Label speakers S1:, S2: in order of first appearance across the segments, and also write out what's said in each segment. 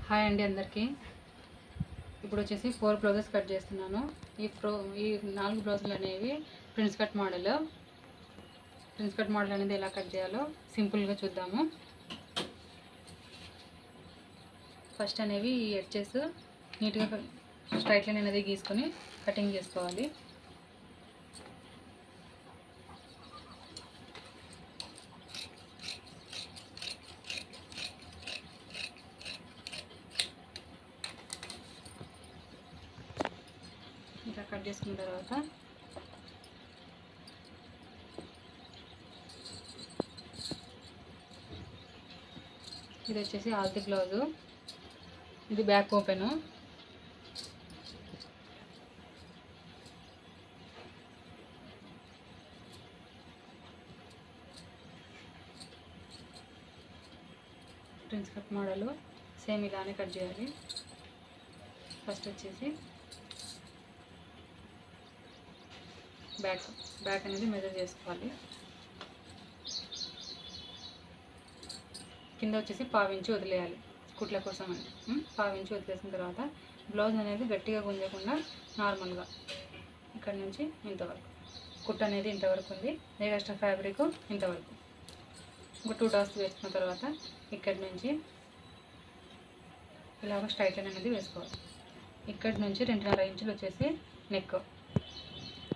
S1: Hi అండి అందరికీ. ఇప్పుడు వచ్చేసి 4 బ్లౌజెస్ కట్ చేస్తున్నాను. ఈ 4 బ్లౌజులు అనేవి ప్రిన్స్ కట్ మోడల్ అనేది ఎలా కట్ చేయాలో సింపుల్గా చూద్దాము. ఫస్ట్ అనేవి ఈ ఎడ్జెస్ నీట్గా స్ట్రైట్ లైన్ అనేది గీసుకొని కటింగ్ చేసుకోవాలి. ఇలా కట్ చేసుకున్న తర్వాత ఇది వచ్చేసి ఆల్తి బ్లౌజు, ఇది back open. Prince cut model same ఇలానే కట్ చేయాలి. ఫస్ట్ వచ్చేసి బ్యాక్ అనేది మెజర్ చేసుకోవాలి. కింద వచ్చేసి పావించి వదిలేయాలి కుట్ల కోసం అని. పావించి వదిలేసిన తర్వాత బ్లౌజ్ అనేది గట్టిగా గుంజకుండా నార్మల్గా ఇక్కడ నుంచి ఇంతవరకు కుట్ట అనేది ఇంతవరకు ఉంది. ఎక్స్ట్రా ఫ్యాబ్రిక్ ఇంతవరకు ఒక 2 డాట్స్ వేసుకున్న తర్వాత ఇక్కడి నుంచి ఇలాగ స్ట్రైట్ లైన్ అనేది వేసుకోవాలి. ఇక్కడి నుంచి 2.5 ఇంచులు వచ్చేసి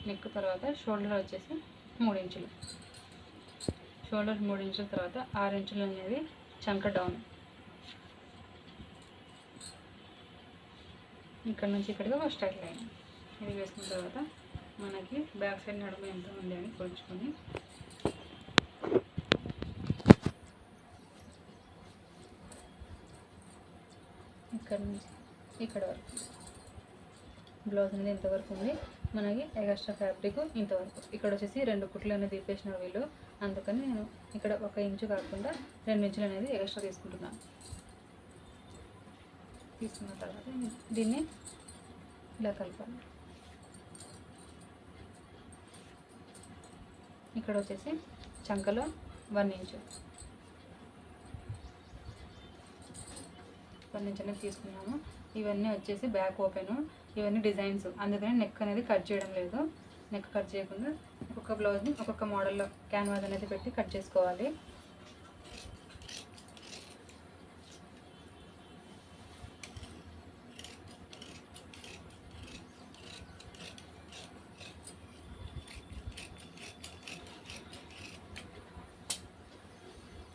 S1: నెక్ తర్వాత షోల్డర్ వచ్చేసి 3 ఇంచులు, షోల్డర్ 3 ఇంచుల తర్వాత 6 ఇంచులు అనేది చంక డౌన్. ఇక్కడ నుంచి ఇక్కడికి ఒక స్ట్రైట్ లైన్ ఇది వేసుకున్న తర్వాత మనకి బ్యాక్ సైడ్ నడుము ఎంత ఉంది అని కొలుచుకొని ఇక్కడ నుంచి ఇక్కడ వరకు బ్లౌజ్ అనేది ఎంతవరకు ఉంది, మనకి ఎక్స్ట్రా ఫ్యాబ్రిక్ ఇంతవరకు. ఇక్కడ వచ్చేసి 2 కుట్లు అనేది తీపేసిన వీళ్ళు, అందుకని నేను ఇక్కడ 1 ఇంచు కాకుండా 2 ఇంచులు అనేది ఎక్స్ట్రా తీసుకుంటున్నాను. తీసుకున్న తర్వాత దీన్ని ఇలా కలపాలి. ఇక్కడ వచ్చేసి చంకలో 1 ఇంచు అనేది తీసుకున్నాము. ఇవన్నీ వచ్చేసి బ్యాక్ ఓపెన్, ఇవన్నీ డిజైన్స్, అందుకని నెక్ అనేది కట్ చేయడం లేదు. నెక్ కట్ చేయకుండా ఒక్కొక్క బ్లౌజ్ని ఒక్కొక్క మోడల్లో క్యాన్వాస్ అనేది పెట్టి కట్ చేసుకోవాలి.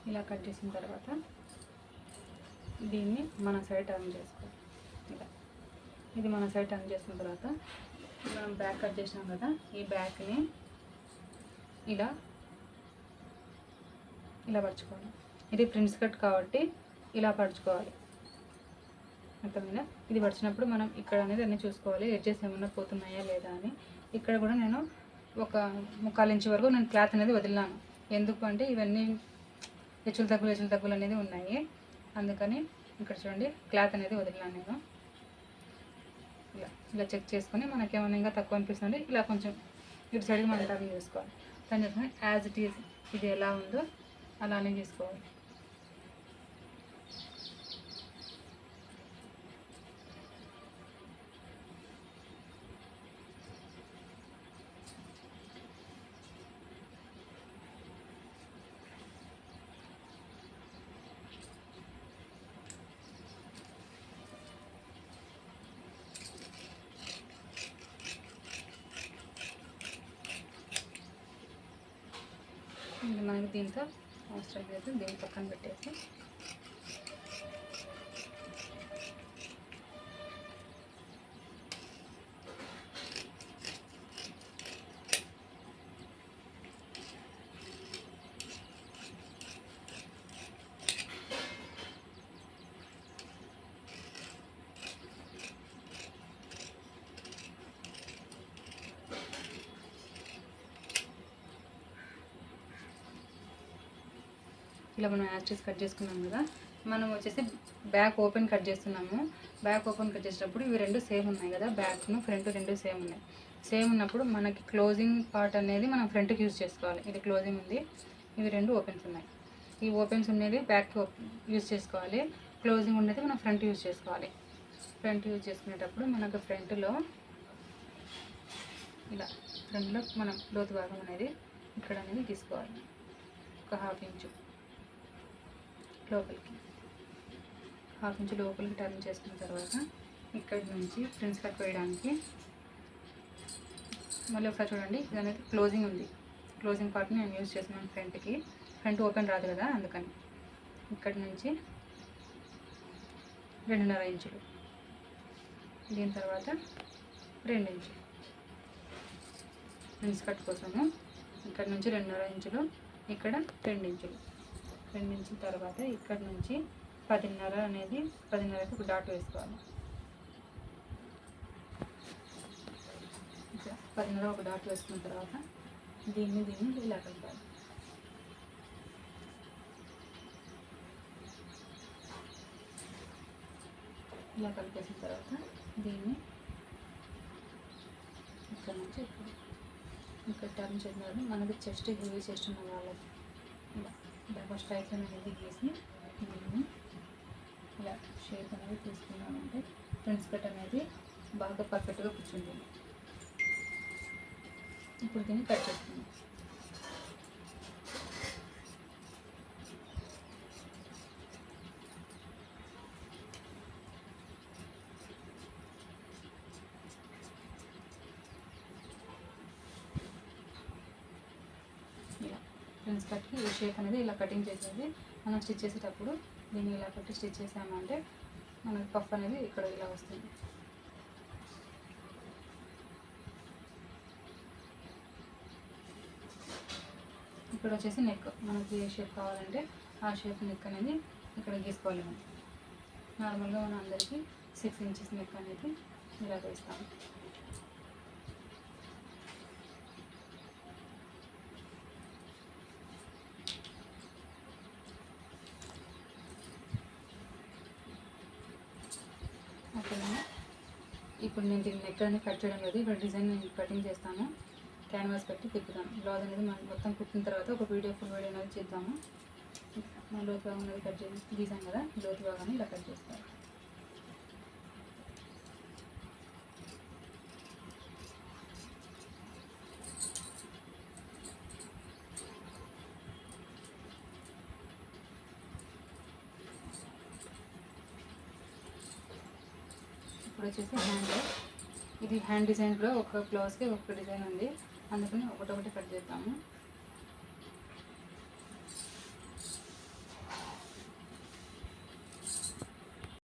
S1: ఇలా కట్ చేసిన తర్వాత దీన్ని మన సైడ్ టర్న్ చేసుకోవాలి. ఇలా ఇది మన సైడ్ టర్న్ చేసుకున్న తర్వాత మనం బ్యాక్ కట్ చేసినాం కదా, ఈ బ్యాక్ని ఇలా పరుచుకోవాలి. ఇది ప్రిన్స్ కట్ కాబట్టి ఇలా పరుచుకోవాలి. అర్థమైందా? ఇది పరిచినప్పుడు మనం ఇక్కడ అనేది అన్నీ చూసుకోవాలి, ఎడ్జెస్ ఏమన్నా పోతున్నాయా లేదా అని. ఇక్కడ కూడా నేను ఒక 1/4 ఇంచు వరకు నేను క్లాత్ అనేది వదిలినాను. ఎందుకు అంటే ఇవన్నీ హెచ్చులు తగ్గులు అనేది ఉన్నాయి, అందుకని ఇక్కడ చూడండి క్లాత్ అనేది వదిలినాను నేను. ఇలా చెక్ చేసుకొని మనకేమైనా ఇంకా తక్కువ అనిపిస్తుంది ఇలా కొంచెం ఇటు సైడ్కి మనం టర్న్ చేసుకోవాలి. టర్న్ చేసుకొని యాజ్ ఇట్ ఈజ్ ఇది ఎలా ఉందో అలానే తీసుకోవాలి. మనకి దీంతో అవసరం లేదు, దీన్ని పక్కన పెట్టేసి ఇలా మనం యాక్చెస్ కట్ చేసుకున్నాం కదా, మనం వచ్చేసి బ్యాక్ ఓపెన్ కట్ చేస్తున్నాము. బ్యాక్ ఓపెన్ కట్ చేసేటప్పుడు ఇవి 2 సేమ్ ఉన్నాయి కదా, బ్యాక్ను ఫ్రంట్ 2 సేమ్ ఉన్నాయి. సేమ్ ఉన్నప్పుడు మనకి క్లోజింగ్ పార్ట్ అనేది మనం ఫ్రంట్కి యూజ్ చేసుకోవాలి. ఇది క్లోజింగ్ ఉంది, ఇవి 2 ఓపెన్స్ ఉన్నాయి. ఈ ఓపెన్స్ అనేది బ్యాక్ యూజ్ చేసుకోవాలి. క్లోజింగ్ ఉండేది మనం ఫ్రంట్ యూజ్ చేసుకోవాలి. ఫ్రంట్ యూజ్ చేసుకునేటప్పుడు మనకు ఫ్రంట్లో ఇలా ఫ్రంట్లో మనం లోతు భాగం అనేది ఇక్కడ అనేది తీసుకోవాలి. ఒక 1/2 ఇంచు లోపలికి, 1/2 ఇంచు లోపలికి టర్న్ చేసుకున్న తర్వాత ఇక్కడి నుంచి ఫ్రంట్ కట్ వేయడానికి మళ్ళీ ఒకసారి చూడండి. ఇది అనేది క్లోజింగ్ ఉంది. క్లోజింగ్ పార్ట్ని నేను యూజ్ చేస్తున్నాను ఫ్రంట్కి. ఫ్రంట్ ఓపెన్ రాదు కదా, అందుకని ఇక్కడి నుంచి 2.5 ఇంచులు, దీని తర్వాత 2 ఇంచులు ఫ్రంట్ కట్ కోసము. ఇక్కడ నుంచి 2.5 ఇంచులు, ఇక్కడ 2 ఇంచులు. 2 ఇంచుల తర్వాత ఇక్కడ నుంచి 10.5 అనేది 10.5కి ఒక డాట్ వేసుకోవాలి. 10.5 ఒక డాట్ వేసుకున్న తర్వాత దీన్ని ఇలా కలపాలి. ఇలా కలిపేసిన తర్వాత దీన్ని ఇక్కడ నుంచి ఇక్కడ టర్న్ చేసినారు. మనకి చెస్ట్ హెవీ చెస్ట్ ఉన్న వాళ్ళకి ఇలా డబల్ స్ట్రైక్ అనేది గీసి దీన్ని ఇలా షేప్ అనేది తీసుకున్నామంటే ఫ్రంట్ కట్ అనేది బాగా పర్ఫెక్ట్గా కూర్చుంటుంది. ఇప్పుడు దీన్ని కట్ చేస్తున్నాం. ఇలా ఫ్రంట్ కట్కి ఈ షేప్ అనేది ఇలా కటింగ్ చేసేది. మనం స్టిచ్ చేసేటప్పుడు దీన్ని ఇలా పెట్టి స్టిచ్ చేసామంటే మనకి పఫ్ అనేది ఇక్కడ ఇలా వస్తుంది. ఇక్కడ వచ్చేసి నెక్, మనకి ఏ షేప్ కావాలంటే ఆ షేప్ నెక్ అనేది ఇక్కడ గీసుకోవాలి. మనం నార్మల్గా మనం అందరికీ 6 ఇంచెస్ నెక్ అనేది ఇలా వేస్తాము. ఓకేనా, ఇప్పుడు నేను దీన్ని నెక్ అనేది కట్ చేయడం లేదు. ఇక్కడ డిజైన్ నేను కటింగ్ చేస్తాను. క్యాన్వాస్ పెట్టి తిప్పుతాను. బ్లౌజ్ అనేది మనం మొత్తం కుట్టిన తర్వాత ఒక ఫుల్ వీడియో అనేది చేద్దాము. మనం లోతు భాగం అనేది కట్ చేసి గీసాం కదా, లోతు భాగాన్ని ఇలా కట్ చేస్తాను. ఇప్పుడు వచ్చేసి హ్యాండ్, ఇది హ్యాండ్ డిజైన్లో ఒక బ్లౌజ్కి ఒక డిజైన్ ఉంది, అందుకని ఒకటొకటి కట్ చేద్దాము.